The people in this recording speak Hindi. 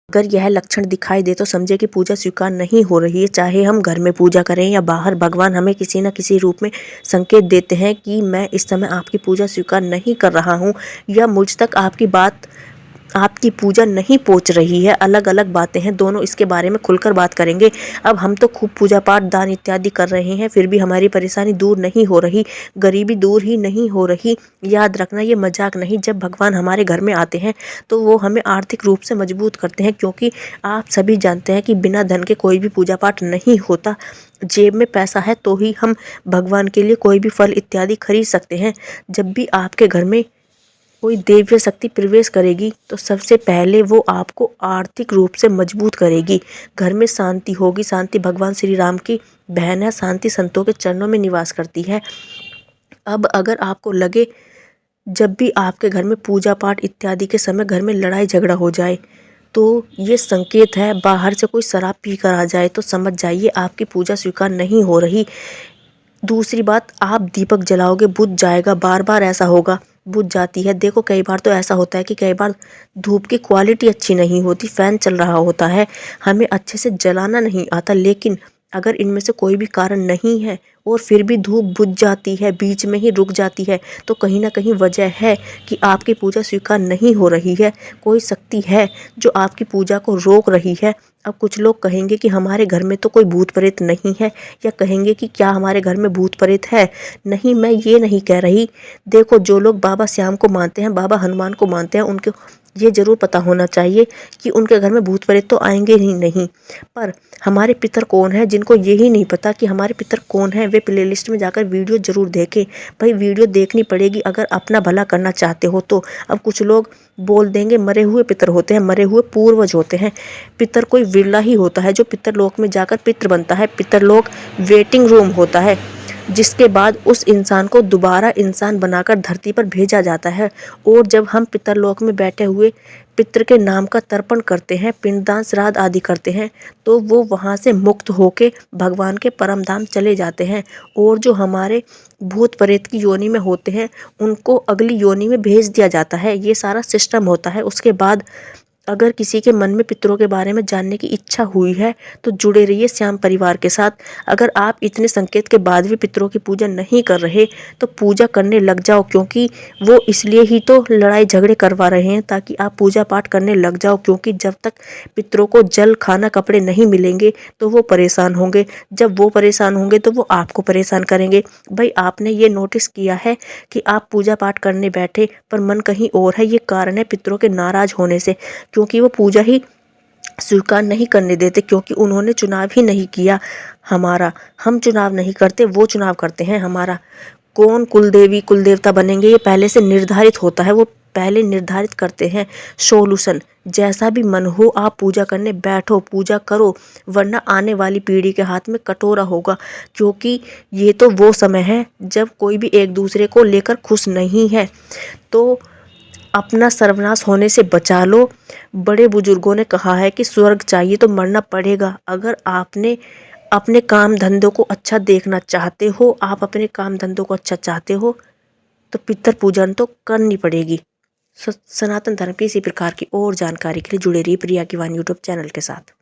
अगर यह लक्षण दिखाई दे तो समझे कि पूजा स्वीकार नहीं हो रही है। चाहे हम घर में पूजा करें या बाहर, भगवान हमें किसी न किसी रूप में संकेत देते हैं कि मैं इस समय आपकी पूजा स्वीकार नहीं कर रहा हूँ या मुझ तक आपकी पूजा नहीं पहुंच रही है। अलग अलग बातें हैं, दोनों इसके बारे में खुलकर बात करेंगे। अब हम तो खूब पूजा पाठ, दान इत्यादि कर रहे हैं, फिर भी हमारी परेशानी दूर नहीं हो रही, गरीबी दूर ही नहीं हो रही। याद रखना, ये मजाक नहीं। जब भगवान हमारे घर में आते हैं तो वो हमें आर्थिक रूप से मजबूत करते हैं, क्योंकि आप सभी जानते हैं कि बिना धन के कोई भी पूजा पाठ नहीं होता। जेब में पैसा है तो ही हम भगवान के लिए कोई भी फल इत्यादि खरीद सकते हैं। जब भी आपके घर में कोई दिव्य शक्ति प्रवेश करेगी तो सबसे पहले वो आपको आर्थिक रूप से मजबूत करेगी। घर में शांति होगी। शांति भगवान श्री राम की बहन है। शांति संतों के चरणों में निवास करती है। अब अगर आपको लगे जब भी आपके घर में पूजा पाठ इत्यादि के समय घर में लड़ाई झगड़ा हो जाए तो ये संकेत है, बाहर से कोई शराब पी कर आ जाए तो समझ जाइए आपकी पूजा स्वीकार नहीं हो रही। दूसरी बात, आप दीपक जलाओगे, बुझ जाएगा। बार बार ऐसा होगा, बुझ जाती है। देखो, कई बार तो ऐसा होता है कि कई बार धूप की क्वालिटी अच्छी नहीं होती, फैन चल रहा होता है, हमें अच्छे से जलाना नहीं आता। लेकिन अगर इनमें से कोई भी कारण नहीं है और फिर भी धूप बुझ जाती है, बीच में ही रुक जाती है, तो कहीं ना कहीं वजह है कि आपकी पूजा स्वीकार नहीं हो रही है। कोई शक्ति है जो आपकी पूजा को रोक रही है। अब कुछ लोग कहेंगे कि हमारे घर में तो कोई भूत प्रेत नहीं है, या कहेंगे कि क्या हमारे घर में भूत प्रेत है। नहीं, मैं ये नहीं कह रही। देखो, जो लोग बाबा श्याम को मानते हैं, बाबा हनुमान को मानते हैं, उनको ये जरूर पता होना चाहिए कि उनके घर में भूत प्रेत तो आएंगे ही नहीं। पर हमारे पितर कौन है, जिनको यही नहीं पता कि हमारे पितर कौन है, वे प्लेलिस्ट में जाकर वीडियो जरूर देखें। भाई, वीडियो देखनी पड़ेगी अगर अपना भला करना चाहते हो तो। अब कुछ लोग बोल देंगे मरे हुए पितर होते हैं, मरे हुए पूर्वज होते हैं। पितर कोई विरला ही होता है जो पितरलोक में जाकर पितर बनता है। पितरलोक वेटिंग रूम होता है, जिसके बाद उस इंसान को दोबारा इंसान बनाकर धरती पर भेजा जाता है। और जब हम पितरलोक में बैठे हुए पितृ के नाम का तर्पण करते हैं, पिंडदान श्राद्ध आदि करते हैं, तो वो वहाँ से मुक्त होके भगवान के परम धाम चले जाते हैं। और जो हमारे भूत प्रेत की योनि में होते हैं उनको अगली योनि में भेज दिया जाता है। ये सारा सिस्टम होता है। उसके बाद अगर किसी के मन में पितरों के बारे में जानने की इच्छा हुई है तो जुड़े रहिए श्याम परिवार के साथ। अगर आप इतने संकेत के बाद भी पितरों की पूजा नहीं कर रहे तो पूजा करने लग जाओ, क्योंकि वो इसलिए ही तो लड़ाई झगड़े करवा रहे हैं ताकि आप पूजा पाठ करने लग जाओ। क्योंकि जब तक पितरों को जल, खाना, कपड़े नहीं मिलेंगे तो वो परेशान होंगे। जब वो परेशान होंगे तो वो आपको परेशान करेंगे। भाई, आपने ये नोटिस किया है कि आप पूजा पाठ करने बैठे पर मन कहीं और है। ये कारण है पितरों के नाराज होने से, क्योंकि वो पूजा ही स्वीकार नहीं करने देते, क्योंकि उन्होंने चुनाव ही नहीं किया हमारा। हम चुनाव नहीं करते, वो चुनाव करते हैं हमारा। कौन कुल देवी कुल देवता बनेंगे ये पहले से निर्धारित होता है। वो पहले निर्धारित करते हैं सॉल्यूशन। जैसा भी मन हो आप पूजा करने बैठो, पूजा करो, वरना आने वाली पीढ़ी के हाथ में कटोरा होगा। क्योंकि ये तो वो समय है जब कोई भी एक दूसरे को लेकर खुश नहीं है। तो अपना सर्वनाश होने से बचा लो। बड़े बुजुर्गों ने कहा है कि स्वर्ग चाहिए तो मरना पड़ेगा। अगर आपने अपने काम धंधों को अच्छा देखना चाहते हो, आप अपने काम धंधों को अच्छा चाहते हो, तो पितृ पूजन तो करनी पड़ेगी। सनातन धर्म की इसी प्रकार की और जानकारी के लिए जुड़े रहिए प्रिया की वाणी यूट्यूब चैनल के साथ।